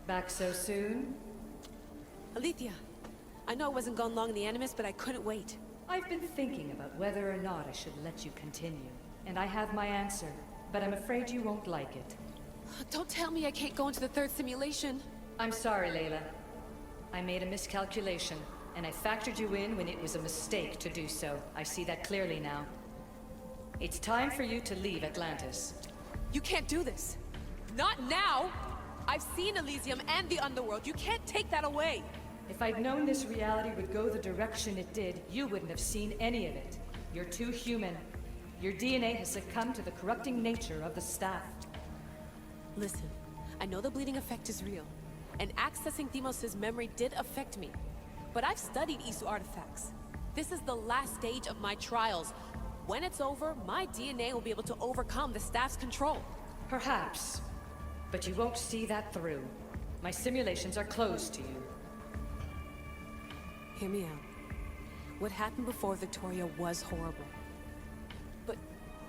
Back so soon? Alethea, I know I wasn't gone long in the Animus, but I couldn't wait. I've been thinking about whether or not I should let you continue, and I have my answer, but I'm afraid you won't like it. Don't tell me I can't go into the third simulation. I'm sorry, Layla. I made a miscalculation, and I factored you in when it was a mistake to do so. I see that clearly now. It's time for you to leave Atlantis. You can't do this. Not now! I've seen Elysium and the Underworld. You can't take that away! If I'd known this reality would go the direction it did, you wouldn't have seen any of it. You're too human. Your DNA has succumbed to the corrupting nature of the staff. Listen, I know the bleeding effect is real, and accessing Deimos' memory did affect me. But I've studied Isu artifacts. This is the last stage of my trials. When it's over, my DNA will be able to overcome the staff's control. Perhaps. But you won't see that through. My simulations are closed to you. Hear me out. What happened before Victoria was horrible. But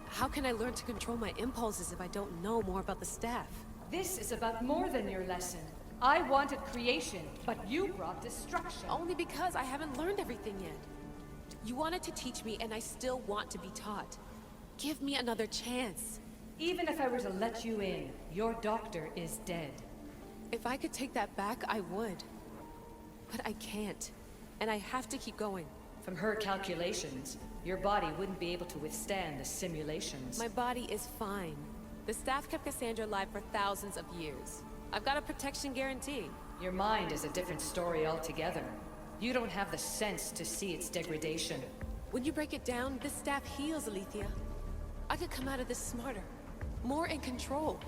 how can I learn to control my impulses if I don't know more about the staff? This is about more than your lesson. I wanted creation, but you brought destruction. Only because I haven't learned everything yet. You wanted to teach me, and I still want to be taught. Give me another chance. Even if I were to let you in, your doctor is dead. If I could take that back, I would. But I can't. And I have to keep going. From her calculations, your body wouldn't be able to withstand the simulations. My body is fine. The staff kept Cassandra alive for thousands of years. I've got a protection guarantee. Your mind is a different story altogether. You don't have the sense to see its degradation. When you break it down, this staff heals, Alethea. I could come out of this smarter, more in control.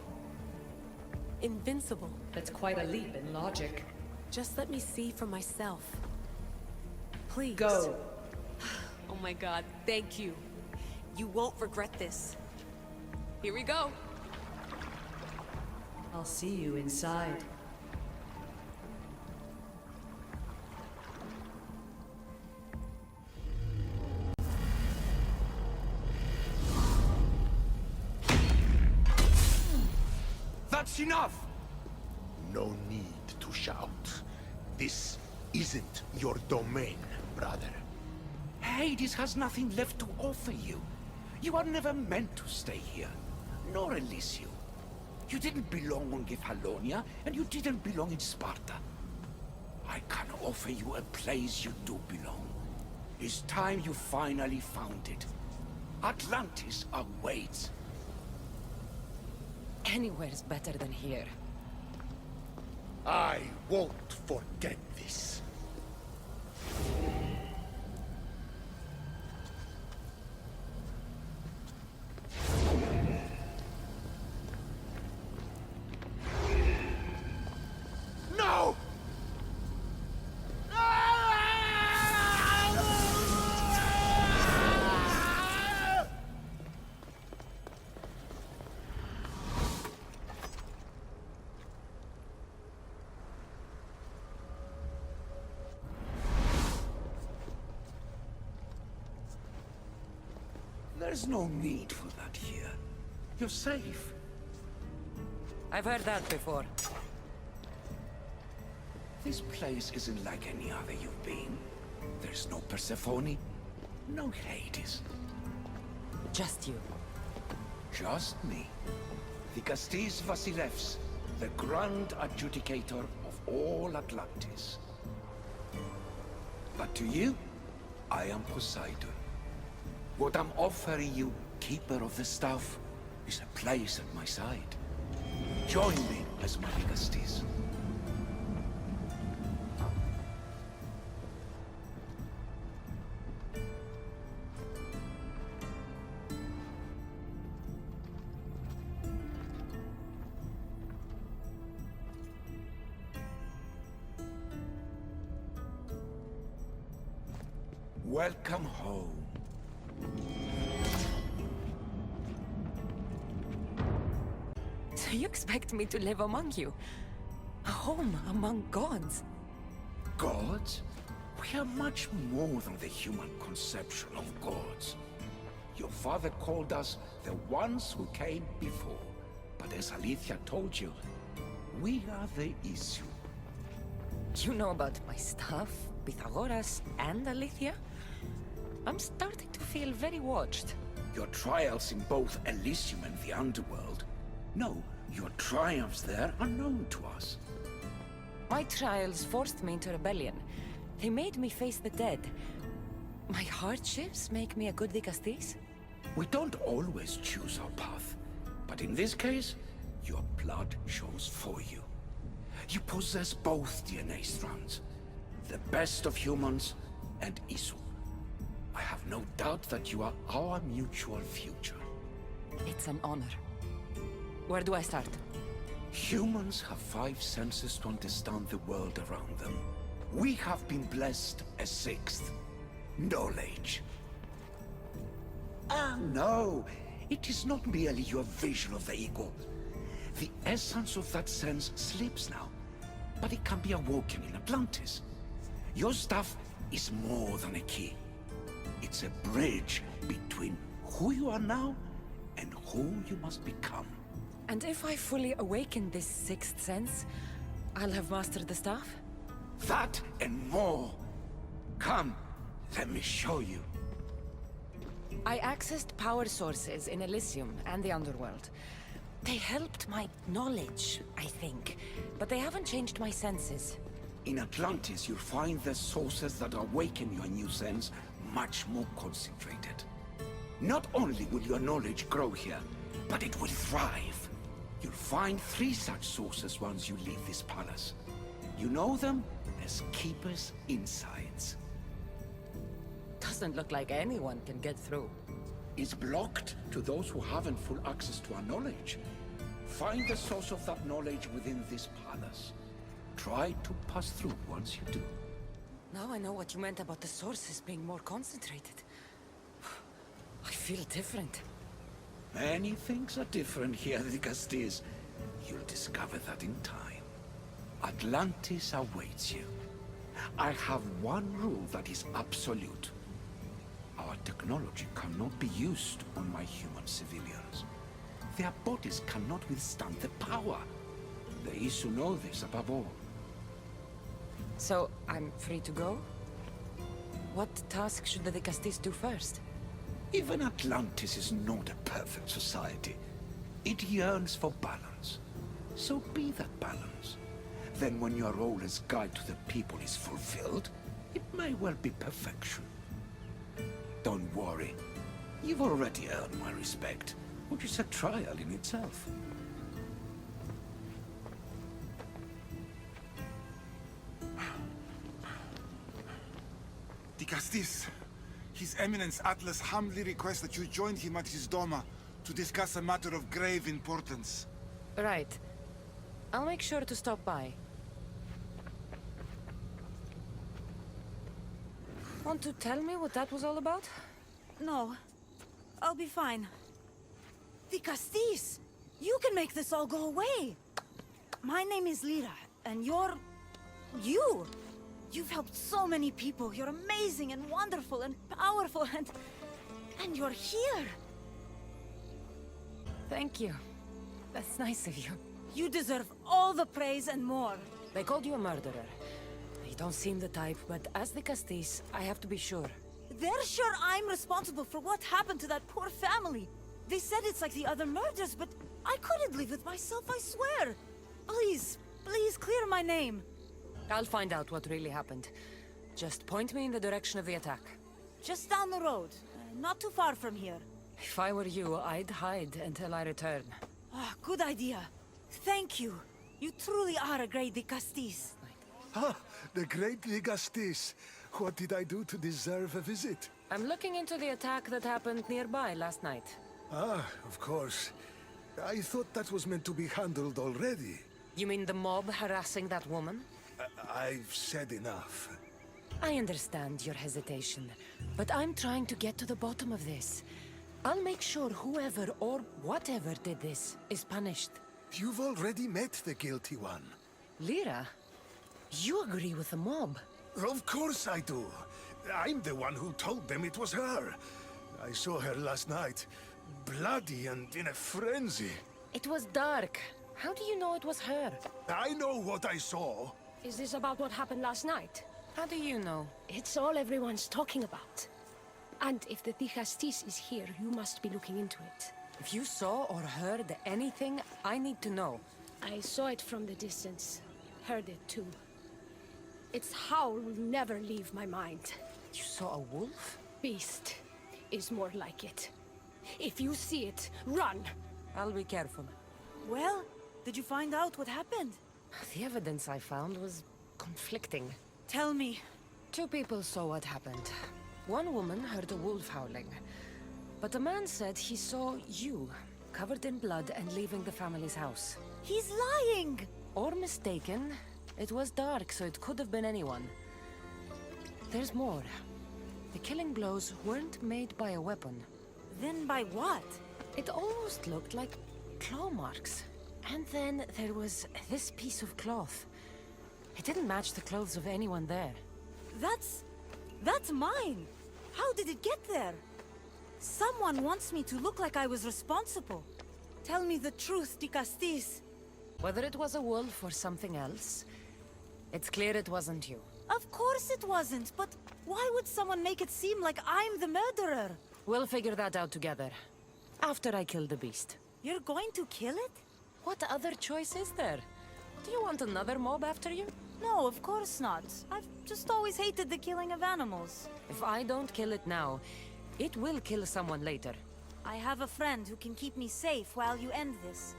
Invincible. That's quite a leap in logic. Just let me see for myself. Please. Go. Oh my god, thank you. You won't regret this. Here we go. I'll see you inside. That's enough! No need to shout. This isn't your domain, brother. Hades has nothing left to offer you. You are never meant to stay here, nor Elysium. You didn't belong on Kefalonia, and you didn't belong in Sparta. I can offer you a place you do belong. It's time you finally found it. Atlantis awaits. Anywhere's better than here. I won't forget this. No! There's no need for that here. You're safe. I've heard that before. This place isn't like any other you've been. There's no Persephone, no Hades. Just you. Just me. The Castis Vasilevs, the Grand Adjudicator of all Atlantis. But to you, I am Poseidon. What I'm offering you, Keeper of the Staff, is a place at my side. Join me as my Castis. Welcome home. So you expect me to live among you? A home among gods? Gods? We are much more than the human conception of gods. Your father called us the ones who came before. But as Alethea told you, We are the issue. You know about my stuff, Pythagoras and Alethea? I'm starting to feel very watched. Your trials in both Elysium and the Underworld. No, your triumphs there are known to us. My trials forced me into rebellion. They made me face the dead. My hardships make me a good Dicastis? We don't always choose our path, but in this case, your blood shows for you. You possess both DNA strands, the best of humans and Isu. I have no doubt that you are our mutual future. It's an honor. Where do I start? Humans have 5 senses to understand the world around them. We have been blessed a 6th. Knowledge. Ah, no. It is not merely your vision of the ego. The essence of that sense slips now, but it can be awoken in Atlantis. Your stuff is more than a key. It's a bridge between who you are now and who you must become. And if I fully awaken this 6th sense, I'll have mastered the staff? That and more. Come, let me show you. I accessed power sources in Elysium and the Underworld. They helped my knowledge, I think, but they haven't changed my senses. In Atlantis, you'll find the sources that awaken your new sense much more concentrated. Not only will your knowledge grow here, but it will thrive. You'll find 3 such sources once you leave this palace. You know them as Keeper's Insides. Doesn't look like anyone can get through. It's blocked to those who haven't full access to our knowledge. Find the source of that knowledge within this palace. Try to pass through once you do. Now I know what you meant about the sources being more concentrated. I feel different. Many things are different here, Dicastis. You'll discover that in time. Atlantis awaits you. I have one rule that is absolute. Our technology cannot be used on my human civilians. Their bodies cannot withstand the power. The Isu know this above all. So, I'm free to go? What task should the Dicastis do first? Even Atlantis is not a perfect society. It yearns for balance. So be that balance. Then when your role as guide to the people is fulfilled, it may well be perfection. Don't worry. You've already earned my respect, which is a trial in itself. Dicastis, His Eminence Atlas humbly requests that you join him at his Doma to discuss a matter of grave importance. Right. I'll make sure to stop by. Want to tell me what that was all about? No. I'll be fine. Dicastis! You can make this all go away! My name is Lyra, and you're... you! You've helped so many people. You're amazing and wonderful and powerful and you're here! Thank you. That's nice of you. You deserve all the praise and more. They called you a murderer. You don't seem the type, but as the Castis, I have to be sure. They're sure I'm responsible for what happened to that poor family. They said it's like the other murders, but I couldn't live with myself, I swear. Please, please clear my name. I'll find out what really happened. Just point me in the direction of the attack. Just down the road, not too far from here. If I were you, I'd hide until I return. Ah, good idea. Thank you. You truly are a great Dicastis. Ah, the great Dicastis. What did I do to deserve a visit? I'm looking into the attack that happened nearby last night. Ah, of course. I thought that was meant to be handled already. You mean the mob harassing that woman? I've said enough. I understand your hesitation, but I'm trying to get to the bottom of this. I'll make sure whoever or whatever did this is punished. You've already met the guilty one. Lyra, you agree with the mob. Of course I do. I'm the one who told them it was her. I saw her last night, bloody and in a frenzy. It was dark. How do you know it was her? I know what I saw. Is this about what happened last night? How do you know? It's all everyone's talking about. And if the Digastis is here, you must be looking into it. If you saw or heard anything, I need to know. I saw it from the distance. Heard it too. Its howl will never leave my mind. You saw a wolf? Beast is more like it. If you see it, run! I'll be careful. Well, did you find out what happened? The evidence I found was conflicting. Tell me. 2 people saw what happened. One woman heard a wolf howling. But a man said he saw you, covered in blood and leaving the family's house. He's lying! Or mistaken. It was dark, so it could have been anyone. There's more. The killing blows weren't made by a weapon. Then by what? It almost looked like claw marks. And then there was this piece of cloth. It didn't match the clothes of anyone there. That's mine! How did it get there? Someone wants me to look like I was responsible. Tell me the truth, Digastis. Whether it was a wolf or something else, it's clear it wasn't you. Of course it wasn't, but why would someone make it seem like I'm the murderer? We'll figure that out together. After I kill the beast. You're going to kill it? What other choice is there? Do you want another mob after you? No, of course not. I've just always hated the killing of animals. If I don't kill it now, it will kill someone later. I have a friend who can keep me safe while you end this.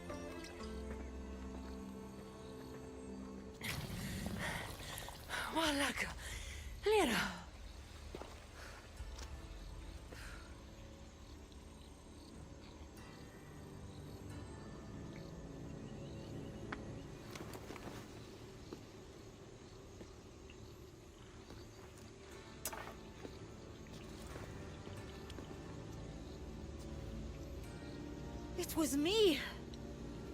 Walaka, Lira. It was me!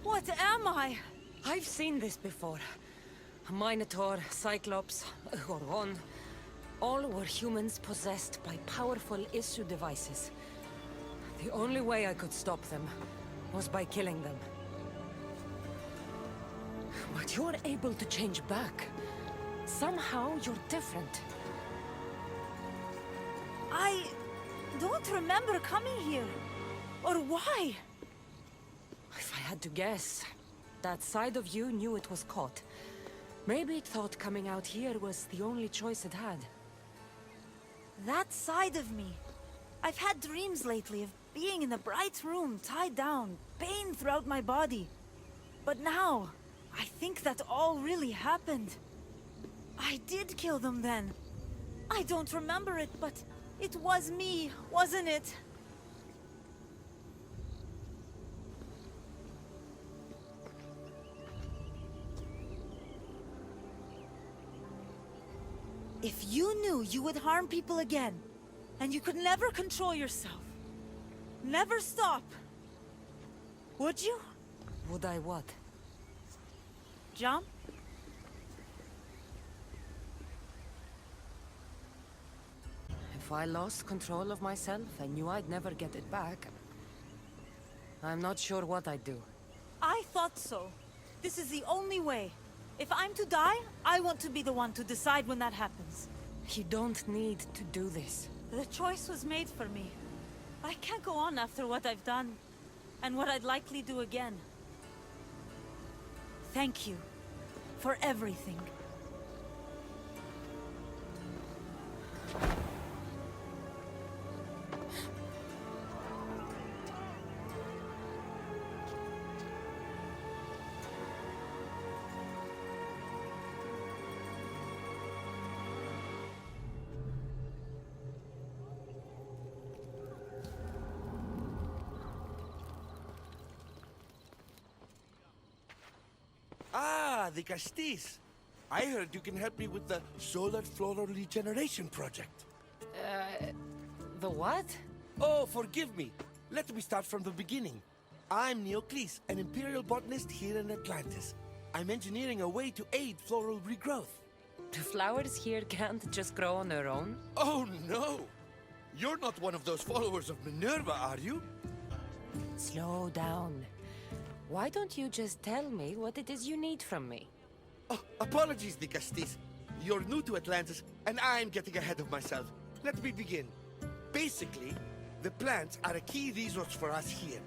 What am I? I've seen this before. A Minotaur, Cyclops, a Gorgon. All were humans possessed by powerful issue devices. The only way I could stop them was by killing them. But you're able to change back. Somehow you're different. I don't remember coming here. Or why? If I had to guess, that side of you knew it was caught. Maybe it thought coming out here was the only choice it had. That side of me. I've had dreams lately of being in a bright room, tied down, pain throughout my body. But now, I think that all really happened. I did kill them then. I don't remember it, but it was me, wasn't it? If you knew you would harm people again, and you could never control yourself, never stop, would you? Would I what? Jump? If I lost control of myself and knew I'd never get it back, I'm not sure what I'd do. I thought so. This is the only way. If I'm to die, I want to be the one to decide when that happens. You don't need to do this. The choice was made for me. I can't go on after what I've done, and what I'd likely do again. Thank you for everything. Ah, the Castis. I heard you can help me with the solar floral regeneration project. The what? Oh, forgive me. Let me start from the beginning. I'm Neocles, an imperial botanist here in Atlantis. I'm engineering a way to aid floral regrowth. The flowers here can't just grow on their own? Oh, no! You're not one of those followers of Minerva, are you? Slow down. Why don't you just tell me what it is you need from me? Oh, apologies, the Castis. You're new to Atlantis, and I'm getting ahead of myself. Let me begin. Basically, the plants are a key resource for us here.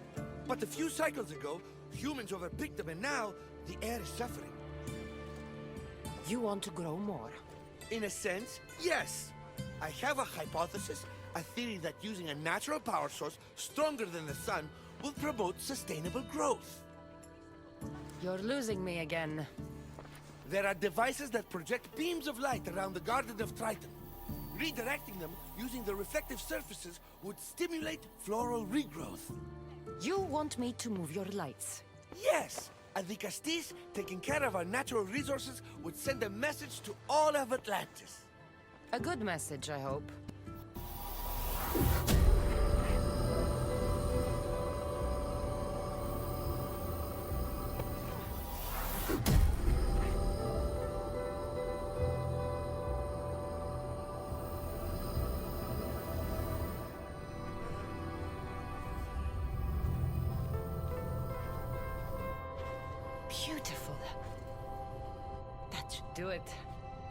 But a few cycles ago, humans overpicked them, and now the air is suffering. You want to grow more? In a sense, yes. I have a hypothesis, a theory that using a natural power source stronger than the sun will promote sustainable growth. You're losing me again. There are devices that project beams of light around the Garden of Triton. Redirecting them using the reflective surfaces would stimulate floral regrowth. You want me to move your lights? Yes! And the Castis, taking care of our natural resources, would send a message to all of Atlantis. A good message, I hope. Beautiful. That should do it.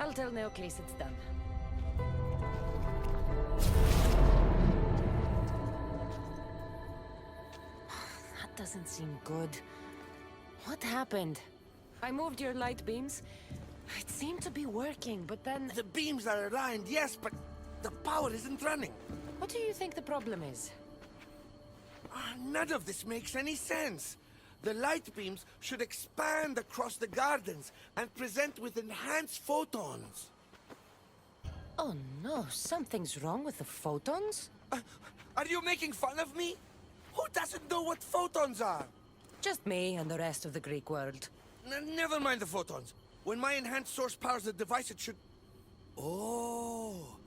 I'll tell Neocles it's done. That doesn't seem good. What happened? I moved your light beams. It seemed to be working, but then... The beams are aligned, yes, but the power isn't running. What do you think the problem is? None of this makes any sense. The light beams should expand across the gardens and present with enhanced photons. Oh no, something's wrong with the photons? Are you making fun of me? Who doesn't know what photons are? Just me and the rest of the Greek world. Never mind the photons. When my enhanced source powers the device, it should... Oh...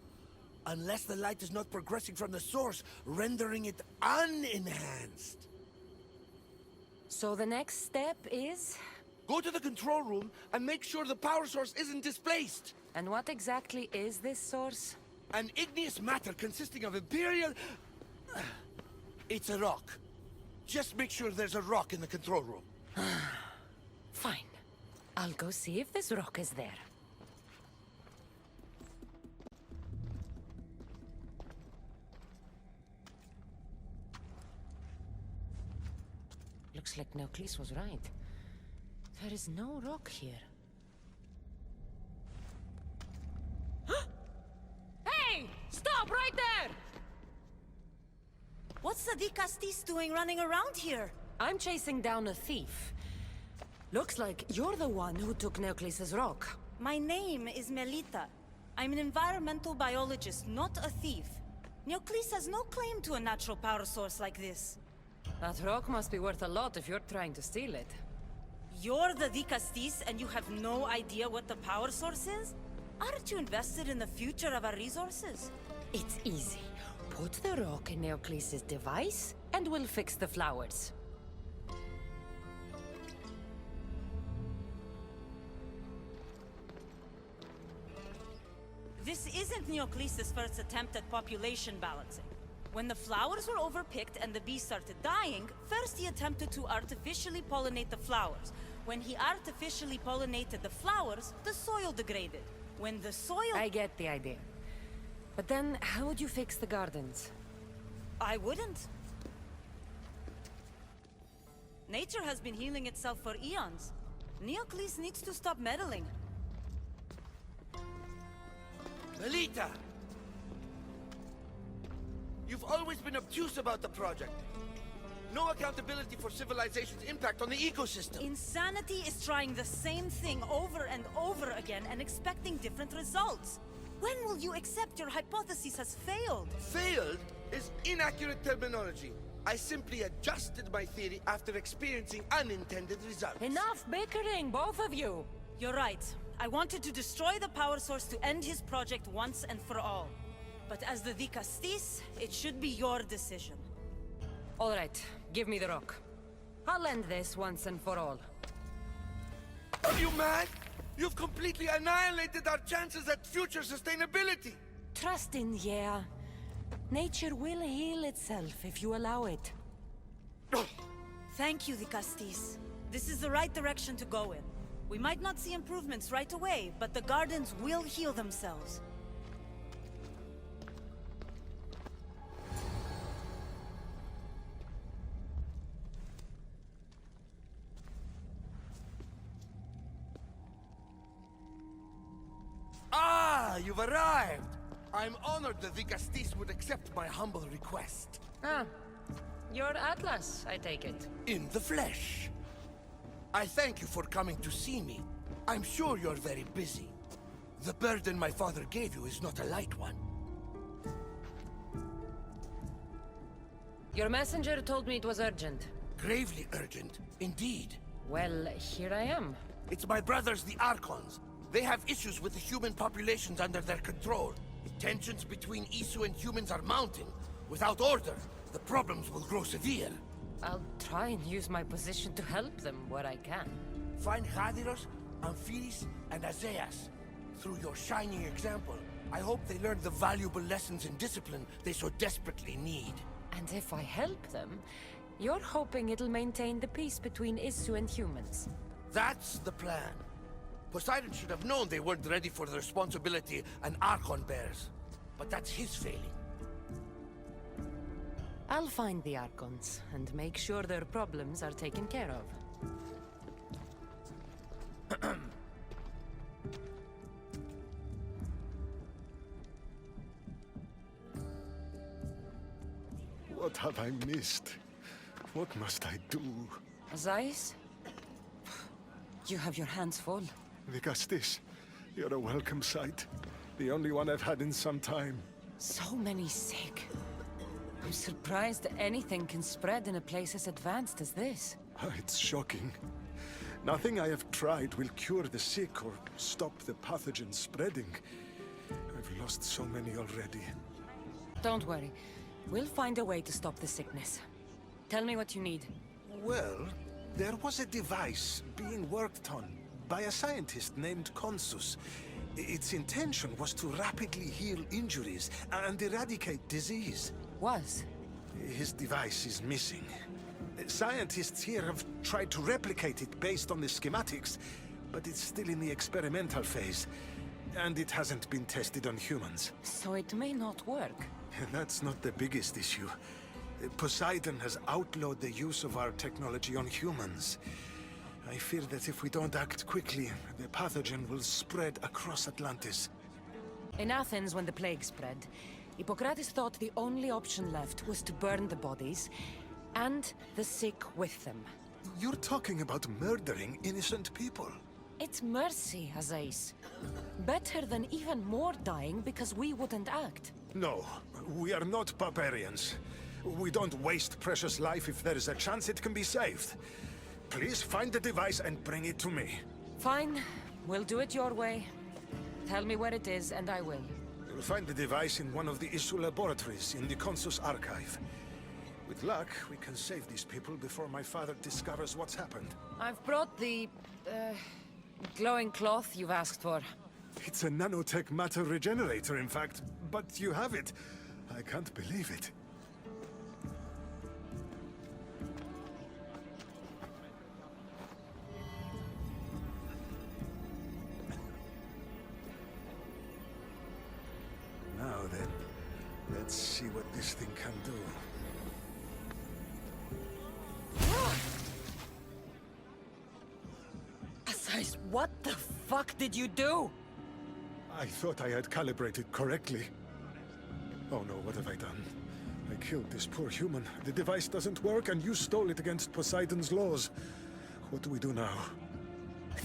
Unless the light is not progressing from the source, rendering it unenhanced. So the next step is? Go to the control room and make sure the power source isn't displaced. And what exactly is this source? An igneous matter consisting of Imperial... It's a rock. Just make sure there's a rock in the control room. Fine. I'll go see if this rock is there. Looks like Neocles was right. There is no rock here. Hey! Stop right there! What's the Dicastis doing running around here? I'm chasing down a thief. Looks like you're the one who took Neocles' rock. My name is Melita. I'm an environmental biologist, not a thief. Neocles has no claim to a natural power source like this. That rock must be worth a lot if you're trying to steal it. You're the Dicastis and you have no idea what the power source is? Aren't you invested in the future of our resources? It's easy. Put the rock in Neocles' device, and we'll fix the flowers. This isn't Neocles' first attempt at population balancing. When the flowers were overpicked and the bees started dying, first he attempted to artificially pollinate the flowers. When he artificially pollinated the flowers, the soil degraded. When the soil... I get the idea. But then, how would you fix the gardens? I wouldn't. Nature has been healing itself for eons. Neocles needs to stop meddling. Melita! You've always been obtuse about the project. No accountability for civilization's impact on the ecosystem. Insanity is trying the same thing over and over again and expecting different results. When will you accept your hypothesis has failed? Failed is inaccurate terminology. I simply adjusted my theory after experiencing unintended results. Enough bickering, both of you! You're right. I wanted to destroy the power source to end his project once and for all. But as the Dicastis, it should be your decision. All right, give me the rock. I'll end this once and for all. Are you mad? You've completely annihilated our chances at future sustainability! Trust in yeah. Nature will heal itself if you allow it. Thank you, the Castis. This is the right direction to go in. We might not see improvements right away, but the gardens will heal themselves. Ah, you've arrived! I'm honored that the Castis would accept my humble request. Ah, you're Atlas, I take it. In the flesh. I thank you for coming to see me. I'm sure you're very busy. The burden my father gave you is not a light one. Your messenger told me it was urgent. Gravely urgent, indeed. Well, here I am. It's my brothers, the Archons. They have issues with the human populations under their control. Tensions between Isu and humans are mounting. Without order, the problems will grow severe. I'll try and use my position to help them where I can. Find Hadiros, Amphiris, and Azeas. Through your shining example, I hope they learn the valuable lessons in discipline they so desperately need. And if I help them, you're hoping it'll maintain the peace between Isu and humans. That's the plan. Poseidon should have known they weren't ready for the responsibility an Archon bears. But that's his failing. I'll find the Archons and make sure their problems are taken care of. What have I missed? What must I do? Zeiss? You have your hands full. The Castis, you're a welcome sight. The only one I've had in some time. So many sick. I'm surprised anything can spread in a place as advanced as this. It's shocking. Nothing I have tried will cure the sick or stop the pathogen spreading. I've lost so many already. Don't worry. We'll find a way to stop the sickness. Tell me what you need. Well, there was a device being worked on by a scientist named Consus. Its intention was to rapidly heal injuries and eradicate disease. Was? His device is missing. Scientists here have tried to replicate it based on the schematics, but it's still in the experimental phase. And it hasn't been tested on humans. So it may not work. That's not the biggest issue. Poseidon has outlawed the use of our technology on humans. I fear that if we don't act quickly, the pathogen will spread across Atlantis. In Athens, when the plague spread, Hippocrates thought the only option left was to burn the bodies, and the sick with them. You're talking about murdering innocent people. It's mercy, Azais. Better than even more dying because we wouldn't act. No, we are not barbarians. We don't waste precious life if there is a chance it can be saved. Please find the device and bring it to me. Fine. We'll do it your way. Tell me where it is, and I will. You'll find the device in one of the issue laboratories in the Consus archive. With luck, we can save these people before my father discovers what's happened. I've brought the, glowing cloth you've asked for. It's a nanotech matter regenerator, in fact, but you have it. I can't believe it. Now then, let's see what this thing can do. Azais, what the fuck did you do? I thought I had calibrated correctly. Oh no, what have I done? I killed this poor human. The device doesn't work, and you stole it against Poseidon's laws. What do we do now?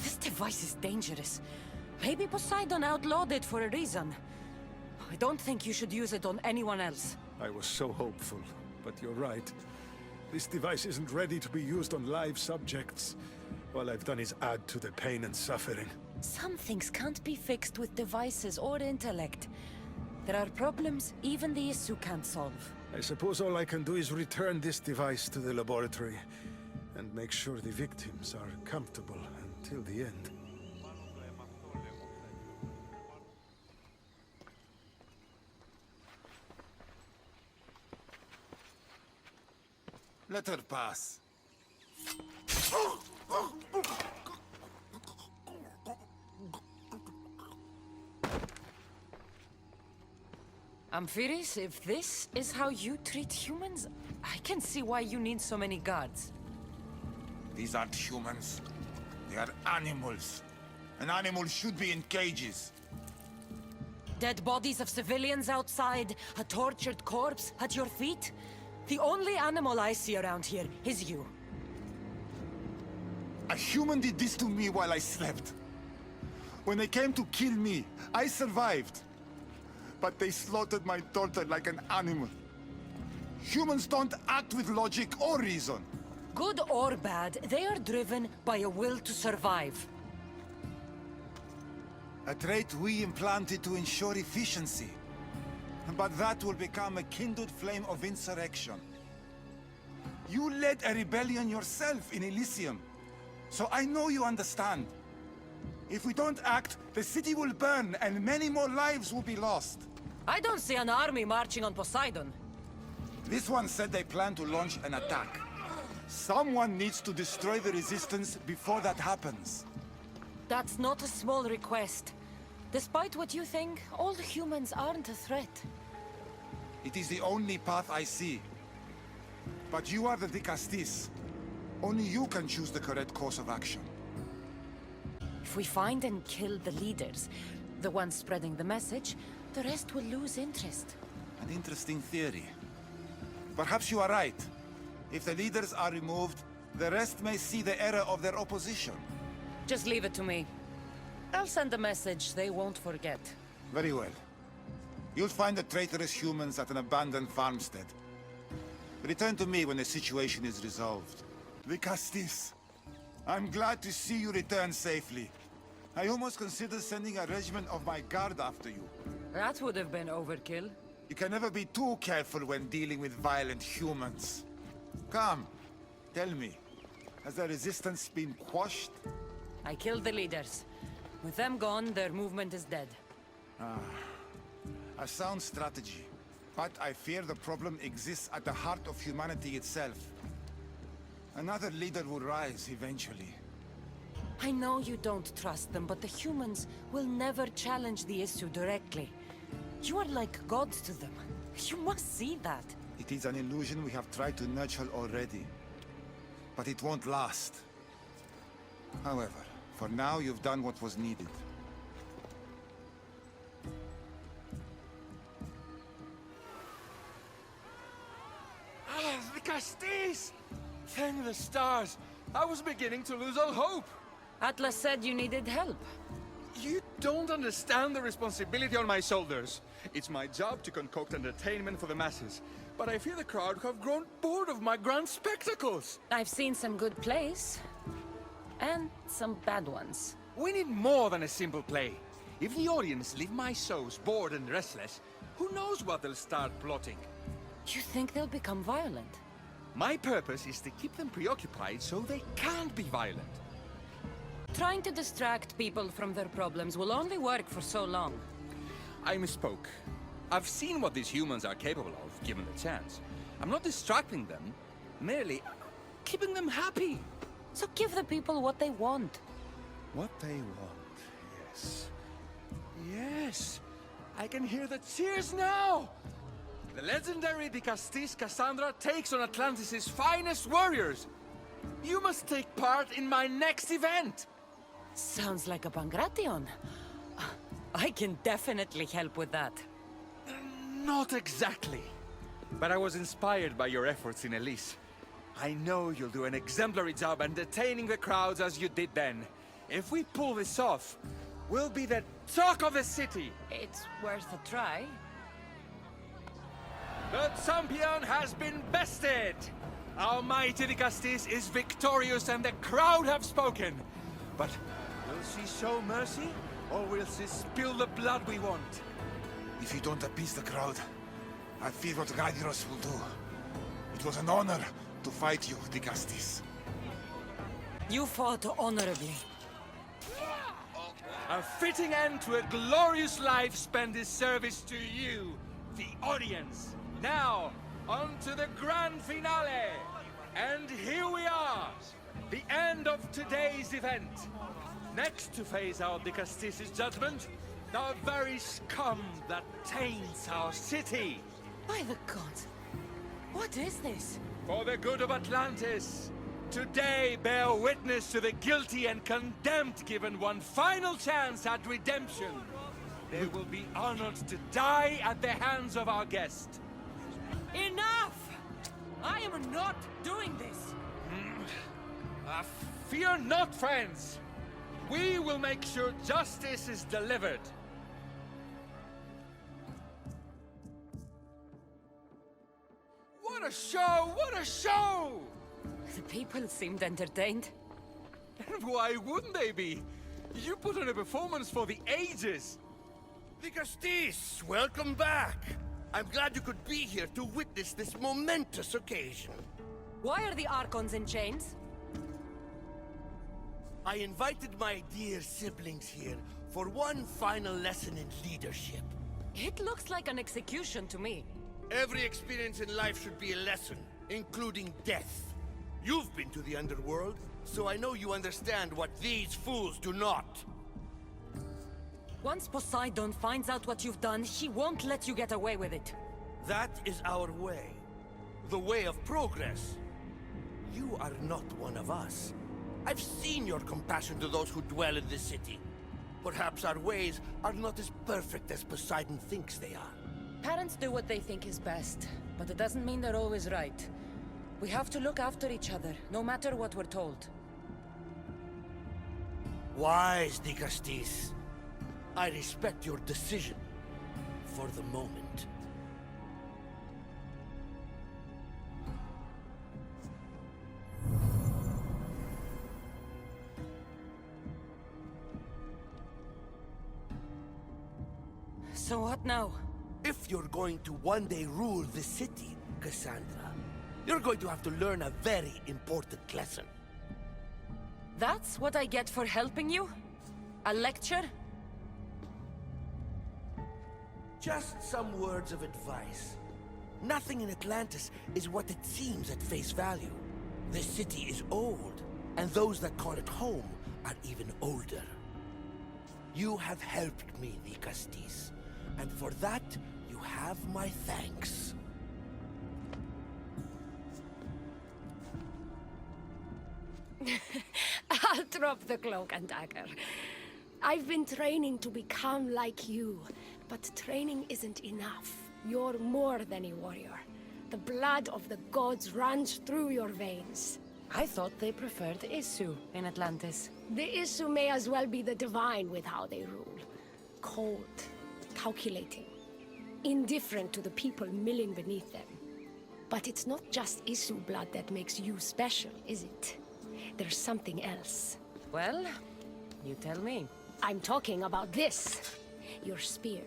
This device is dangerous. Maybe Poseidon outlawed it for a reason. I don't think you should use it on anyone else. I was so hopeful, but you're right. This device isn't ready to be used on live subjects. All I've done is add to the pain and suffering. Some things can't be fixed with devices or intellect. There are problems even the Isu can't solve. I suppose all I can do is return this device to the laboratory and make sure the victims are comfortable until the end. Let her pass. Amphiris, if this is how you treat humans, I can see why you need so many guards. These aren't humans. They are animals. An animal should be in cages. Dead bodies of civilians outside, a tortured corpse at your feet. The only animal I see around here is you. A human did this to me while I slept. When they came to kill me, I survived. But they slaughtered my daughter like an animal. Humans don't act with logic or reason. Good or bad, they are driven by a will to survive. A trait we implanted to ensure efficiency. But that will become a kindled flame of insurrection. You led a rebellion yourself in Elysium, so I know you understand. If we don't act, the city will burn and many more lives will be lost. I don't see an army marching on Poseidon. This one said they plan to launch an attack. Someone needs to destroy the resistance before that happens. That's not a small request. Despite what you think, all humans aren't a threat. It is the only path I see. But you are the Dicastis. Only you can choose the correct course of action. If we find and kill the leaders, the ones spreading the message, the rest will lose interest. An interesting theory. Perhaps you are right. If the leaders are removed, the rest may see the error of their opposition. Just leave it to me. I'll send a message they won't forget. Very well. You'll find the traitorous humans at an abandoned farmstead. Return to me when the situation is resolved. Dicastis, I'm glad to see you return safely. I almost considered sending a regiment of my guard after you. That would have been overkill. You can never be too careful when dealing with violent humans. Come, tell me, has the resistance been quashed? I killed the leaders. With them gone, their movement is dead. A sound strategy. But I fear the problem exists at the heart of humanity itself. Another leader will rise eventually. I know you don't trust them, but the humans will never challenge the issue directly. You are like gods to them. You must see that. It is an illusion we have tried to nurture already. But it won't last. However, for now you've done what was needed. The Castis! Thank the stars! I was beginning to lose all hope! Atlas said you needed help. You don't understand the responsibility on my shoulders. It's my job to concoct entertainment for the masses. But I fear the crowd have grown bored of my grand spectacles. I've seen some good plays. And some bad ones. We need more than a simple play. If the audience leave my shows bored and restless, who knows what they'll start plotting? You think they'll become violent? My purpose is to keep them preoccupied so they can't be violent. Trying to distract people from their problems will only work for so long. I misspoke. I've seen what these humans are capable of, given the chance. I'm not distracting them, merely keeping them happy. So give the people what they want. What they want, yes. Yes! I can hear the cheers now! The legendary Dicastis Cassandra takes on Atlantis' finest warriors! You must take part in my next event! Sounds like a Pangration. I can definitely help with that. Not exactly. But I was inspired by your efforts in Elise. I know you'll do an exemplary job entertaining the crowds as you did then. If we pull this off, we'll be the talk of the city! It's worth a try. The champion has been bested! Our mighty Dicastis is victorious and the crowd have spoken! But will she show mercy, or will she spill the blood we want? If you don't appease the crowd, I fear what Radiros will do. It was an honor to fight you, Dicastis. You fought honorably. A fitting end to a glorious life spent in service to you, the audience. Now, on to the grand finale! And here we are! of today's event. Next to phase out the Castis's judgment, the very scum that taints our city. By the gods, what is this? For the good of Atlantis, today bear witness to the guilty and condemned given one final chance at redemption. They will be honored to die at the hands of our guest. Enough! I am not doing this! Fear not, friends. We will make sure justice is delivered. What a show! What a show! The people seemed entertained. And why wouldn't they be? You put on a performance for the ages. The Castis, welcome back. I'm glad you could be here to witness this momentous occasion. Why are the Archons in chains? I invited my dear siblings here for one final lesson in leadership. It looks like an execution to me. Every experience in life should be a lesson, including death. You've been to the underworld, so I know you understand what these fools do not. Once Poseidon finds out what you've done, he won't let you get away with it. That is our way. The way of progress. You are not one of us. I've seen your compassion to those who dwell in this city. Perhaps our ways are not as perfect as Poseidon thinks they are. Parents do what they think is best, but it doesn't mean they're always right. We have to look after each other, no matter what we're told. Wise, Dikastis. I respect your decision. For the moment. So what now? If you're going to one day rule the city, Cassandra, you're going to have to learn a very important lesson. That's what I get for helping you? A lecture? Just some words of advice. Nothing in Atlantis is what it seems at face value. The city is old, and those that call it home are even older. You have helped me, Dikastis, and for that, you have my thanks. I'll drop the cloak and dagger. I've been training to become like you, but training isn't enough. You're more than a warrior. The blood of the gods runs through your veins. I thought they preferred Isu in Atlantis. The Isu may as well be the divine with how they rule. Cold, calculating, indifferent to the people milling beneath them. But it's not just Isu blood that makes you special, is it? There's something else. Well, you tell me. I'm talking about this. Your spear.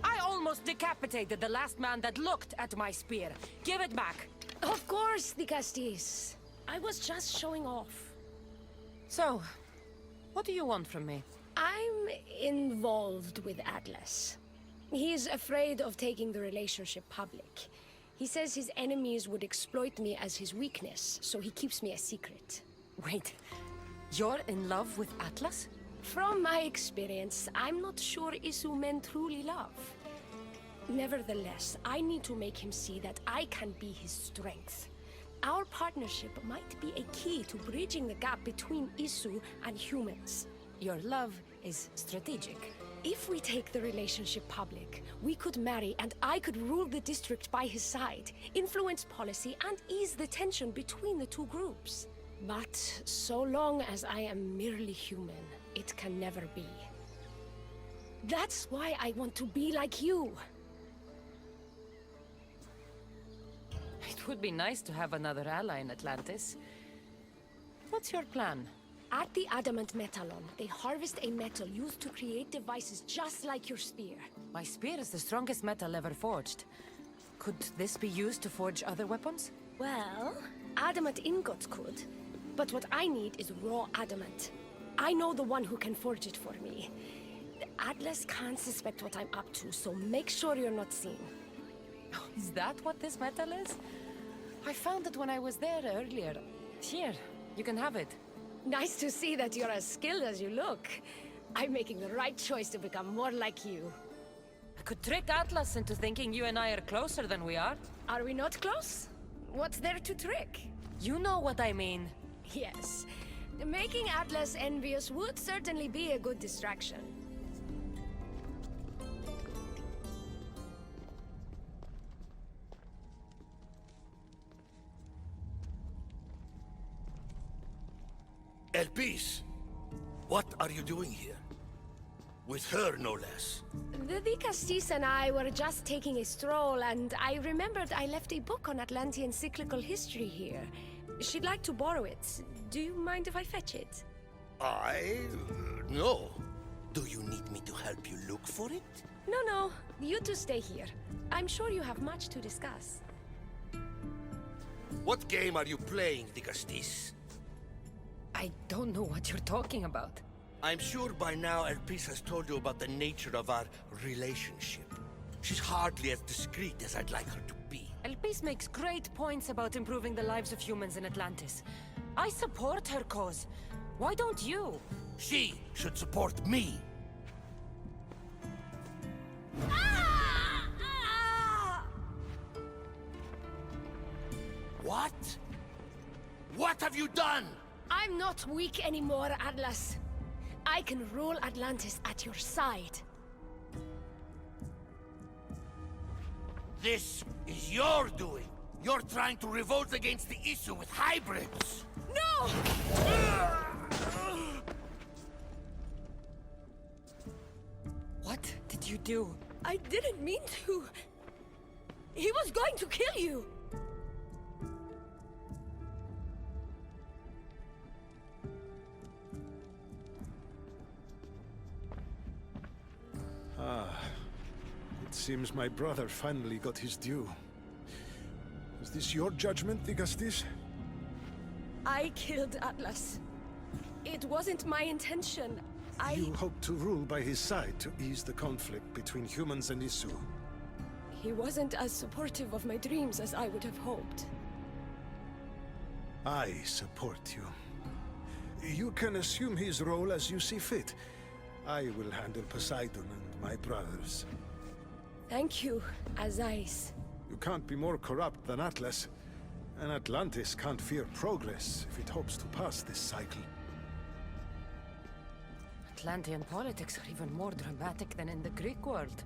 I almost decapitated the last man that looked at my spear. Give it back. Of course, Dikastis. I was just showing off. So, what do you want from me? I'm involved with Atlas. He's afraid of taking the relationship public. He says his enemies would exploit me as his weakness, so he keeps me a secret. Wait, you're in love with Atlas? From my experience, I'm not sure Isu men truly love. Nevertheless, I need to make him see that I can be his strength. Our partnership might be a key to bridging the gap between Isu and humans. Your love is strategic. If we take the relationship public, we could marry and I could rule the district by his side, influence policy and ease the tension between the two groups. But so long as I am merely human, it can never be. That's why I want to be like you. It would be nice to have another ally in Atlantis. What's your plan? At the Adamant Metallon, they harvest a metal used to create devices just like your spear. My spear is the strongest metal ever forged. Could this be used to forge other weapons? Well, adamant ingots could. But what I need is raw adamant. I know the one who can forge it for me. Atlas can't suspect what I'm up to, so make sure you're not seen. Is that what this metal is? I found it when I was there earlier. Here, you can have it. Nice to see that you're as skilled as you look. I'm making the right choice to become more like you. I could trick Atlas into thinking you and I are closer than we are. Are we not close? What's there to trick? You know what I mean. Yes. Making Atlas envious would certainly be a good distraction. Elpis, what are you doing here? With her, no less. The Vicastis and I were just taking a stroll, and I remembered I left a book on Atlantean cyclical history here. She'd like to borrow it. Do you mind if I fetch it? No. Do you need me to help you look for it? No. You two stay here. I'm sure you have much to discuss. What game are you playing, Vicastis? I don't know what you're talking about. I'm sure by now Elpis has told you about the nature of our relationship. She's hardly as discreet as I'd like her to be. Elpis makes great points about improving the lives of humans in Atlantis. I support her cause. Why don't you? She should support me. What? What have you done? I'm not weak anymore, Atlas. I can rule Atlantis at your side. This is your doing. You're trying to revolt against the issue with hybrids. No! What did you do? I didn't mean to. He was going to kill you. It seems my brother finally got his due. Is this your judgment, Vicastis? I killed Atlas. It wasn't my intention. You hope to rule by his side to ease the conflict between humans and Isu. He wasn't as supportive of my dreams as I would have hoped. I support you. You can assume his role as you see fit. I will handle Poseidon and my brothers. Thank you, Azais. You can't be more corrupt than Atlas. And Atlantis can't fear progress if it hopes to pass this cycle. Atlantean politics are even more dramatic than in the Greek world.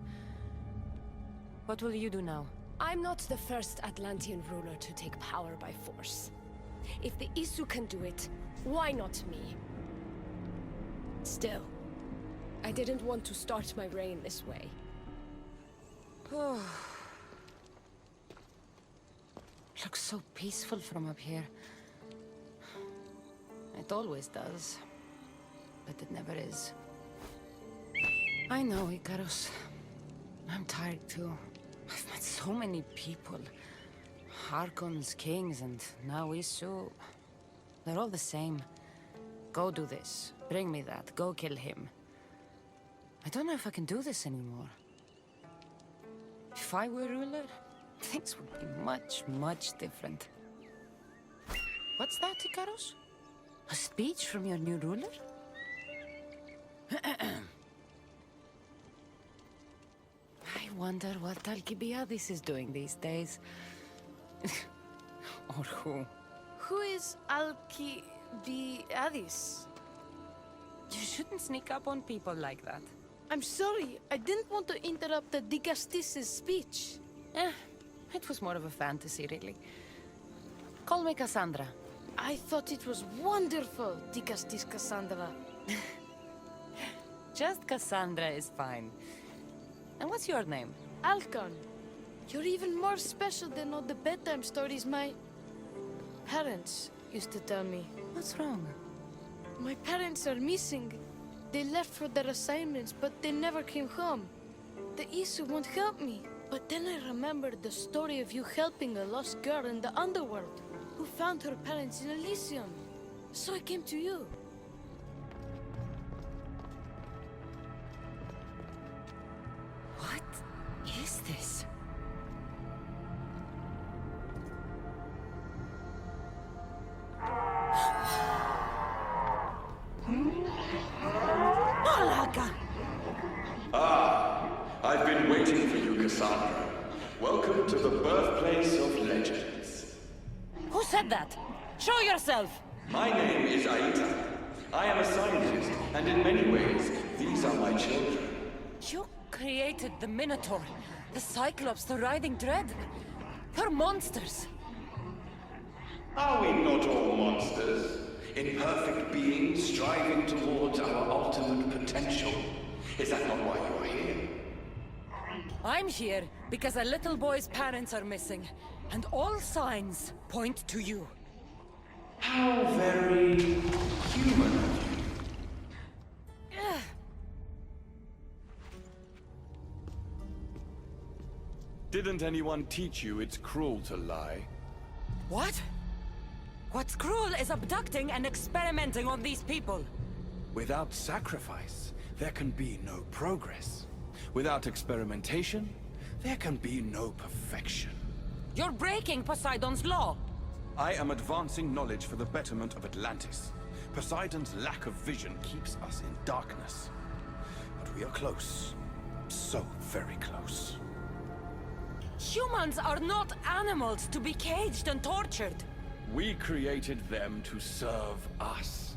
What will you do now? I'm not the first Atlantean ruler to take power by force. If the Isu can do it, why not me? Still, I didn't want to start my reign this way. Looks so peaceful from up here. It always does. But it never is. I know, Icarus. I'm tired too. I've met so many people. Harkons, kings, and now Isu. They're all the same. Go do this. Bring me that. Go kill him. I don't know if I can do this anymore. If I were ruler, things would be much, much different. What's that, Icarus? A speech from your new ruler? I wonder what Alcibiades is doing these days. Or who? Who is Alcibiades? You shouldn't sneak up on people like that. I'm sorry, I didn't want to interrupt the Dicastis' speech. It was more of a fantasy, really. Call me Cassandra. I thought it was wonderful, Dicastis Cassandra. Just Cassandra is fine. And what's your name? Alcon, you're even more special than all the bedtime stories my parents used to tell me. What's wrong? My parents are missing. They left for their assignments, but they never came home. The Isu won't help me. But then I remembered the story of you helping a lost girl in the underworld, who found her parents in Elysium. So I came to you. What is this? I've been waiting for you, Cassandra. Welcome to the birthplace of legends. Who said that? Show yourself! My name is Aita. I am a scientist, and in many ways, these are my children. You created the Minotaur, the Cyclops, the Riding Dread. They're monsters. Are we not all monsters? Imperfect beings striving towards our ultimate potential. Is that not why you are here? I'm here because a little boy's parents are missing, and all signs point to you. How very human of you. Didn't anyone teach you it's cruel to lie? What? What's cruel is abducting and experimenting on these people. Without sacrifice, there can be no progress. Without experimentation, there can be no perfection. You're breaking Poseidon's law. I am advancing knowledge for the betterment of Atlantis. Poseidon's lack of vision keeps us in darkness. But we are close. So very close. Humans are not animals to be caged and tortured. We created them to serve us.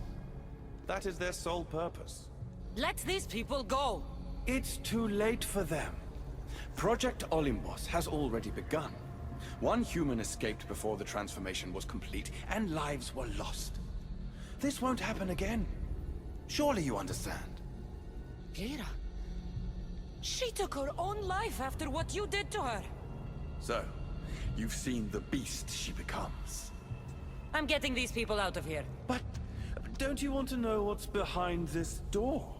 That is their sole purpose. Let these people go. It's too late for them. Project Olympus has already begun. One human escaped before the transformation was complete, and lives were lost. This won't happen again. Surely you understand. Lyra. She took her own life after what you did to her. So, you've seen the beast she becomes. I'm getting these people out of here. But don't you want to know what's behind this door?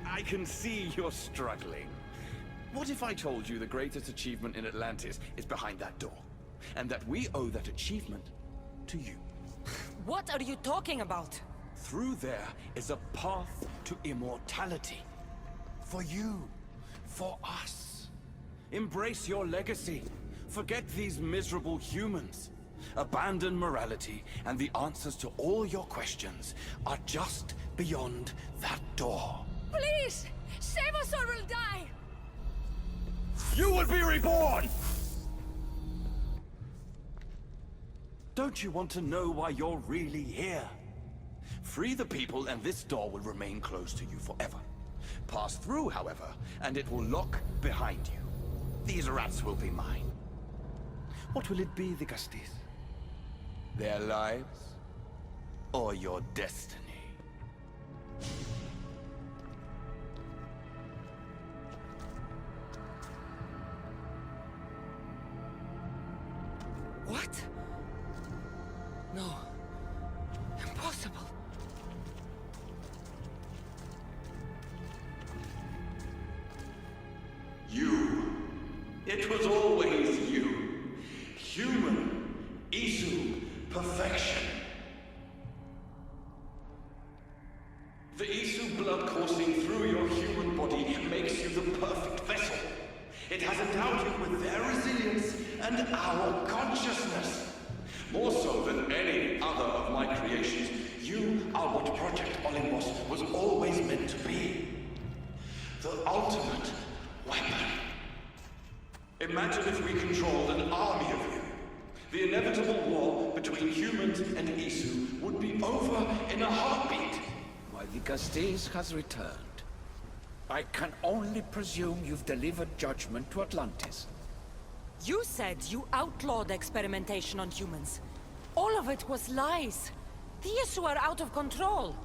I can see you're struggling. What if I told you the greatest achievement in Atlantis is behind that door? And that we owe that achievement to you? What are you talking about? Through there is a path to immortality. For you. For us. Embrace your legacy. Forget these miserable humans. Abandon morality, and the answers to all your questions are just beyond that door. Please! Save us or we'll die! You will be reborn! Don't you want to know why you're really here? Free the people and this door will remain closed to you forever. Pass through, however, and it will lock behind you. These rats will be mine. What will it be, the Castis? Their lives? Or your destiny? What? No. Impossible. You. It was always you. Human. Isu. Perfection. The Isu blood coursing through your human body makes you the perfect vessel. It has endowed you with their resilience and our consciousness. More so than any other of my creations, you are what Project Olympus was always meant to be. The ultimate weapon. Imagine if we controlled an army of you. The inevitable war between humans and Isu would be over in a heartbeat. While the Castis has returned, I can only presume you've delivered judgment to Atlantis. You said you outlawed experimentation on humans. All of it was lies. The Isu are out of control.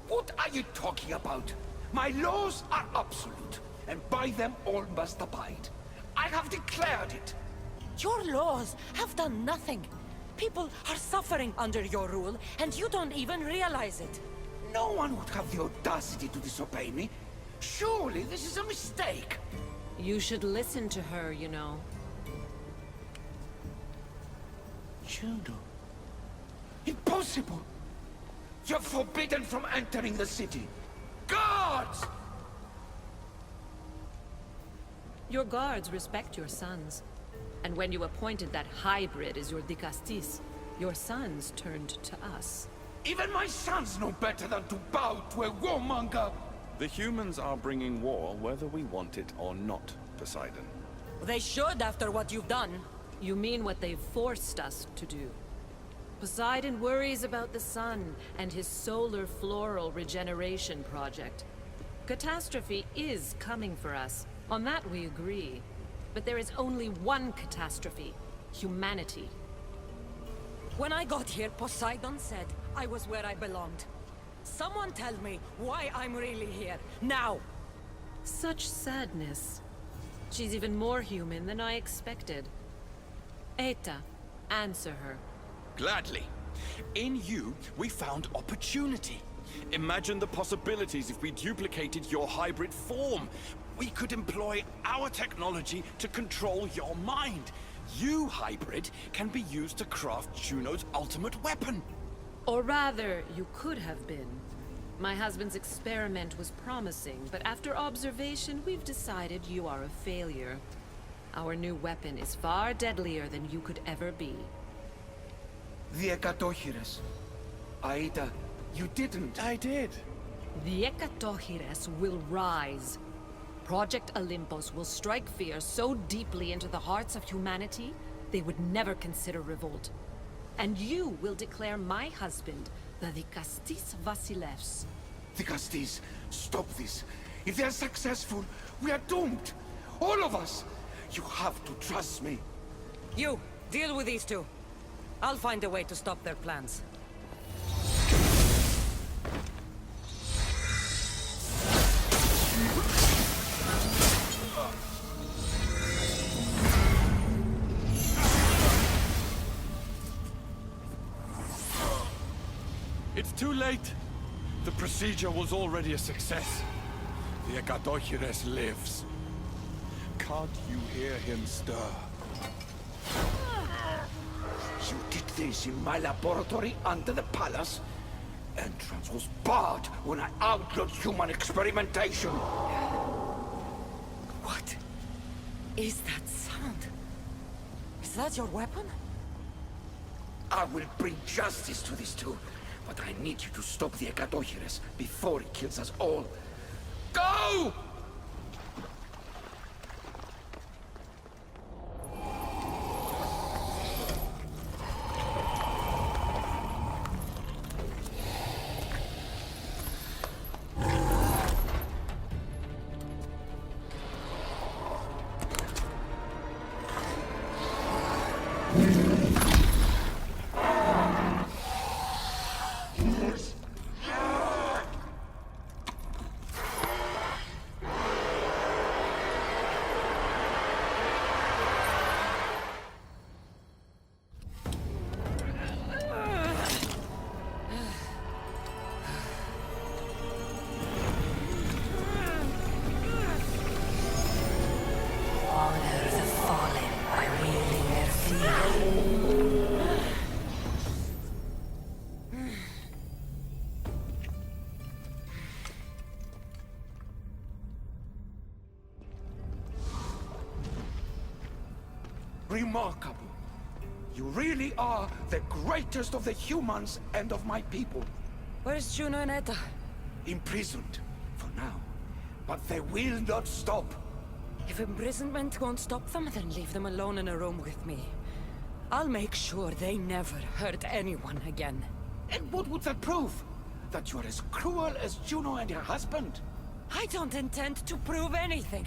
What are you talking about? My laws are absolute, and by them all must abide. I have declared it. Your laws have done nothing. People are suffering under your rule, and you don't even realize it. No one would have the audacity to disobey me. Surely this is a mistake. You should listen to her, you know. Juno. Impossible! You're forbidden from entering the city. Guards! Your guards respect your sons. And when you appointed that hybrid as your Dicastis, your sons turned to us. Even my sons know better than to bow to a warmonger! The humans are bringing war whether we want it or not, Poseidon. They should after what you've done. You mean what they've forced us to do? Poseidon worries about the sun and his solar floral regeneration project. Catastrophe is coming for us. On that we agree. But there is only one catastrophe. Humanity. When I got here, Poseidon said I was where I belonged. Someone tell me why I'm really here, now! Such sadness. She's even more human than I expected. Eta, answer her. Gladly. In you, we found opportunity. Imagine the possibilities if we duplicated your hybrid form. We could employ our technology to control your mind. You, hybrid, can be used to craft Juno's ultimate weapon. Or rather, you could have been. My husband's experiment was promising, but after observation, we've decided you are a failure. Our new weapon is far deadlier than you could ever be. The Ekatochires. Aida, you didn't. I did. The Ekatochires will rise. Project Olympus will strike fear so deeply into the hearts of humanity, they would never consider revolt. And you will declare my husband the Dicastis Vasilevs. Dicastis, stop this. If they're successful, we are doomed. All of us. You have to trust me. You, deal with these two. I'll find a way to stop their plans. It's too late. The procedure was already a success. The Ekatochires lives. Can't you hear him stir? You did this in my laboratory under the palace. Entrance was barred when I outlawed human experimentation. What is that sound? Is that your weapon? I will bring justice to these two, but I need you to stop the Ekatochires before it kills us all. Go! Remarkable. You really are the greatest of the humans and of my people. Where's Juno and Eta? Imprisoned, for now. But they will not stop. If imprisonment won't stop them, then leave them alone in a room with me. I'll make sure they never hurt anyone again. And what would that prove? That you're as cruel as Juno and her husband? I don't intend to prove anything.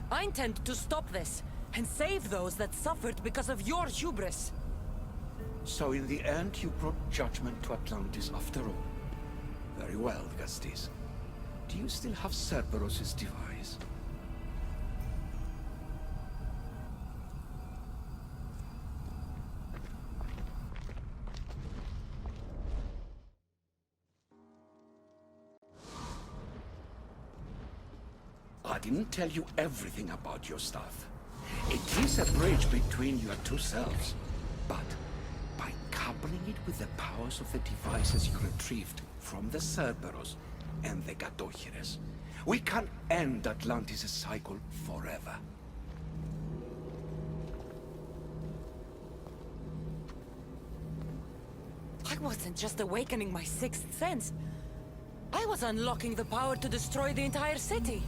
I intend to stop this, and save those that suffered because of your hubris. So in the end, you brought judgment to Atlantis after all. Very well, Gastis. Do you still have Cerberus' device? I didn't tell you everything about your stuff. It is a bridge between your two selves. But by coupling it with the powers of the devices you retrieved from the Cerberus and the Ekatochires, we can end Atlantis' cycle forever. wasn't just awakening my sixth sense. I was unlocking the power to destroy the entire city.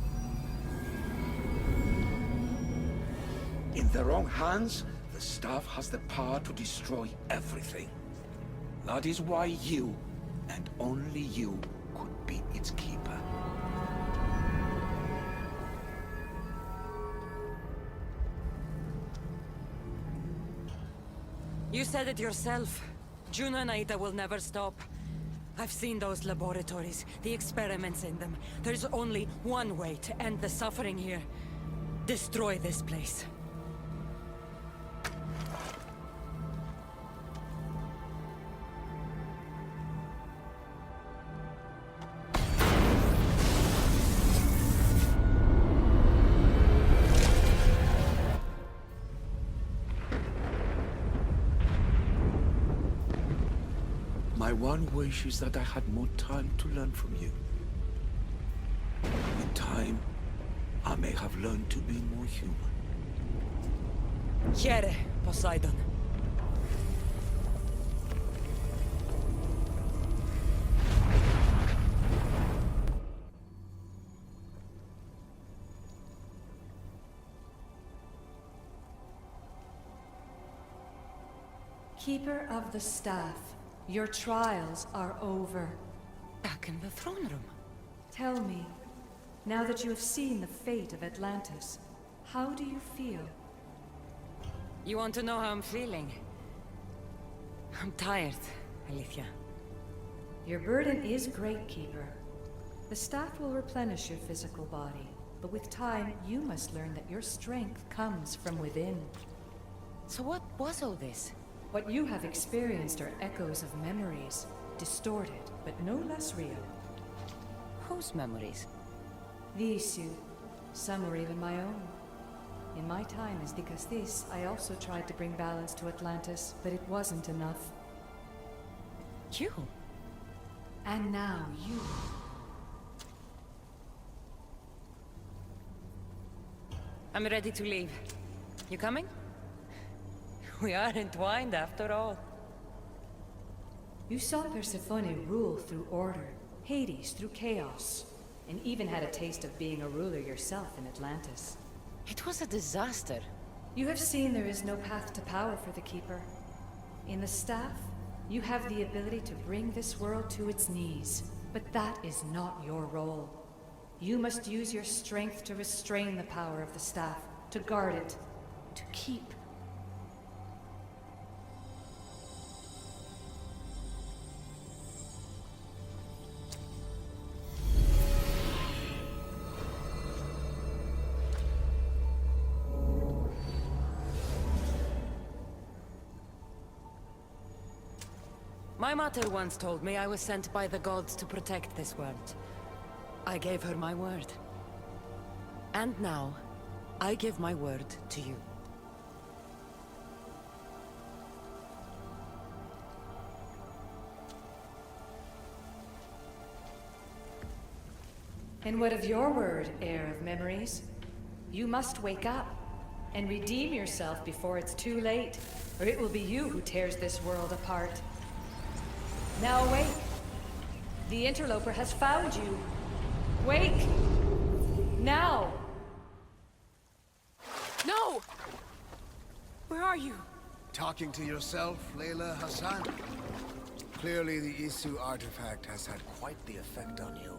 In the wrong hands, the staff has the power to destroy everything. That is why you, and only you, could be its keeper. You said it yourself. Juno and Aida will never stop. I've seen those laboratories, the experiments in them. There's only one way to end the suffering here. Destroy this place. My one wish is that I had more time to learn from you. In time, I may have learned to be more human. Here, Poseidon. Keeper of the Staff, your trials are over. Back in the throne room. Tell me, now that you have seen the fate of Atlantis, how do you feel? You want to know how I'm feeling? I'm tired, Alethea. Your burden is great, Keeper. The staff will replenish your physical body, but with time, you must learn that your strength comes from within. So what was all this? What you have experienced are echoes of memories, distorted, but no less real. Whose memories? The Isu. Some were even my own. In my time as Dikastis, I also tried to bring balance to Atlantis, but it wasn't enough. You? And now you. I'm ready to leave. You coming? We are entwined after all. You saw Persephone rule through order, Hades through chaos, and even had a taste of being a ruler yourself in Atlantis. It was a disaster. You have seen there is no path to power for the Keeper. In the staff, you have the ability to bring this world to its knees, but that is not your role. You must use your strength to restrain the power of the staff, to guard it, to keep. My mother once told me I was sent by the gods to protect this world. I gave her my word. And now, I give my word to you. And what of your word, heir of memories? You must wake up and redeem yourself before it's too late, or it will be you who tears this world apart. Now awake! The interloper has found you! Wake! Now! No! Where are you? Talking to yourself, Layla Hassan? Clearly the Isu artifact has had quite the effect on you.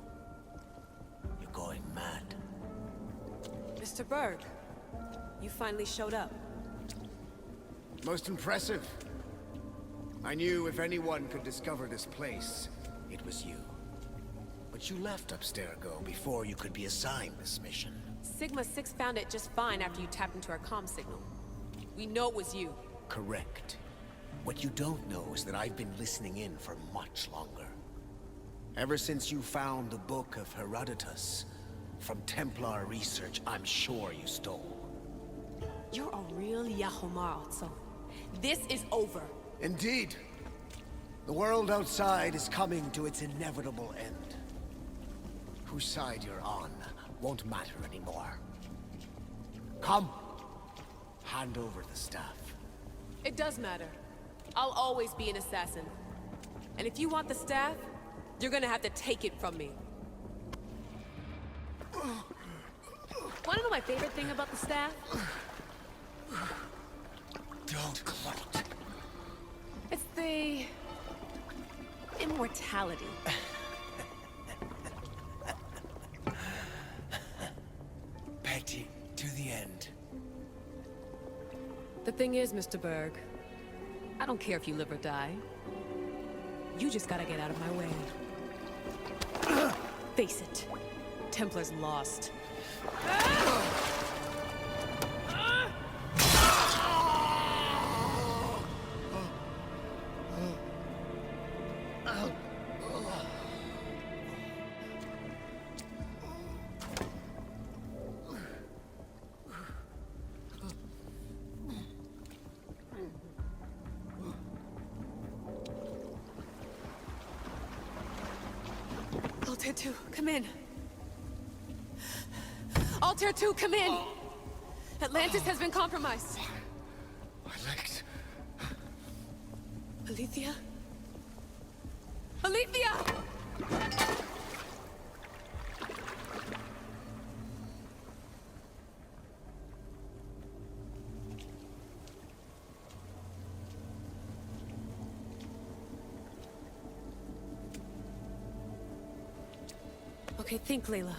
You're going mad. Mr. Bird, you finally showed up. Most impressive. I knew if anyone could discover this place, it was you. But you left Abstergo before you could be assigned this mission. Sigma 6 found it just fine after you tapped into our comm signal. We know it was you. Correct. What you don't know is that I've been listening in for much longer. Ever since you found the Book of Herodotus, from Templar research I'm sure you stole. You're a real Yahomar, so this is over. Indeed. The world outside is coming to its inevitable end. Whose side you're on won't matter anymore. Come. Hand over the staff. It does matter. I'll always be an assassin. And if you want the staff, you're gonna have to take it from me. Wanna know my favorite thing about the staff? Don't gloat. It's the... immortality. Petty to the end. The thing is, Mr. Berg, I don't care if you live or die. You just gotta get out of my way. Face it, Templar's lost. Altair 2, come in. Altair 2, come in! Atlantis has been compromised. My legs. Alethea? Alethea! Okay, think, Layla.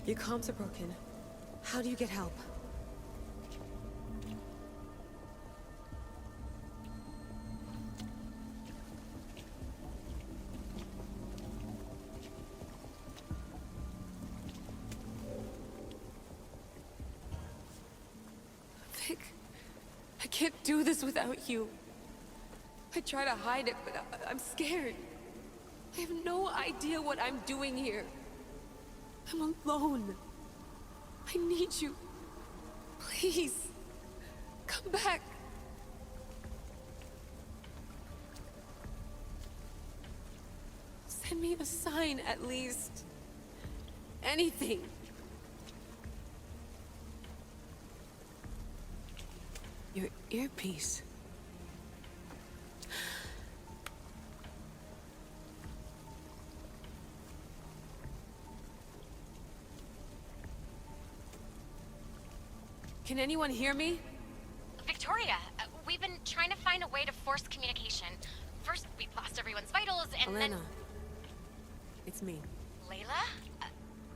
Your comms are broken. How do you get help? Vic, I can't do this without you. I try to hide it, but I'm scared. I have no idea what I'm doing here. I'm alone. I need you. Please, come back. Send me a sign, at least. Anything. Your earpiece. Can anyone hear me? Victoria, we've been trying to find a way to force communication. First, we lost everyone's vitals, and Elena. then... It's me. Layla?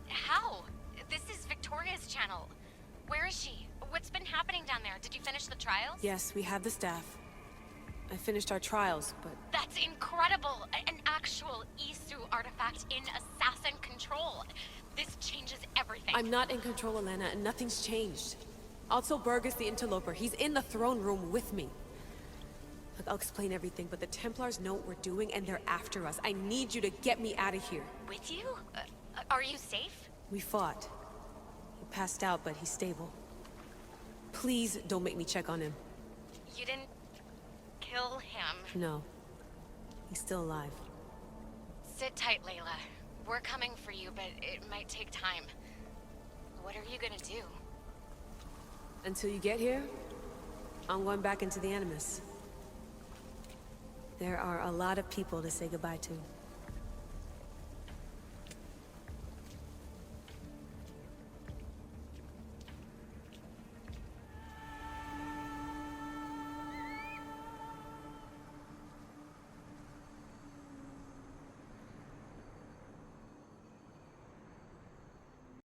How? This is Victoria's channel. Where is she? What's been happening down there? Did you finish the trials? Yes, we have the staff. I finished our trials, but... That's incredible! An actual Isu artifact in assassin control. This changes everything. I'm not in control, Elena, and nothing's changed. Also, Berg is the interloper. He's in the throne room with me. Look, I'll explain everything, but the Templars know what we're doing, and they're after us. I need you to get me out of here. With you? Are you safe? We fought. He passed out, but he's stable. Please don't make me check on him. You didn't... kill him? No. He's still alive. Sit tight, Layla. We're coming for you, but it might take time. What are you gonna do? Until you get here, I'm going back into the Animus. There are a lot of people to say goodbye to.